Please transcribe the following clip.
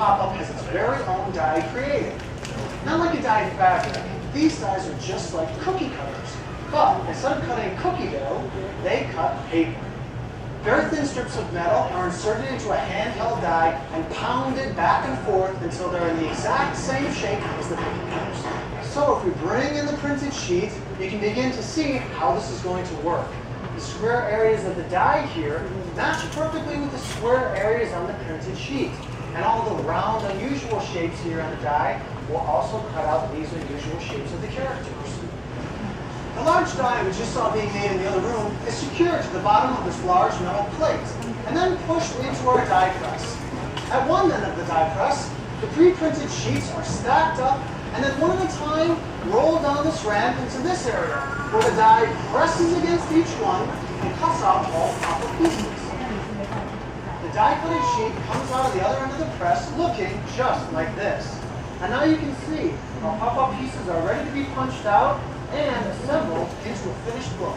pop-up has its very own die created. Not like a dyed fabric, these dies are just like cookie cutters. But instead of cutting cookie dough, they cut paper. Very thin strips of metal are inserted into a handheld die and pounded back and forth until they're in the exact same shape as the cookie cutters. So if we bring in the printed sheet, you can begin to see how this is going to work. The square areas of the die here match perfectly with the square areas on the printed sheet. And all the round, unusual shapes here on the die will also cut out these unusual shapes of the characters. The large die we just saw being made in the other room is secured to the bottom of this large metal plate and then pushed into our die press. At one end of the die press, the pre-printed sheets are stacked up and then one at a time rolled down this ramp into this area where the die presses against each one and cuts out all proper pieces. The die cutting sheet comes out of the other end of the press looking just like this. And now you can see how pop-up pieces are ready to be punched out and assembled into a finished book.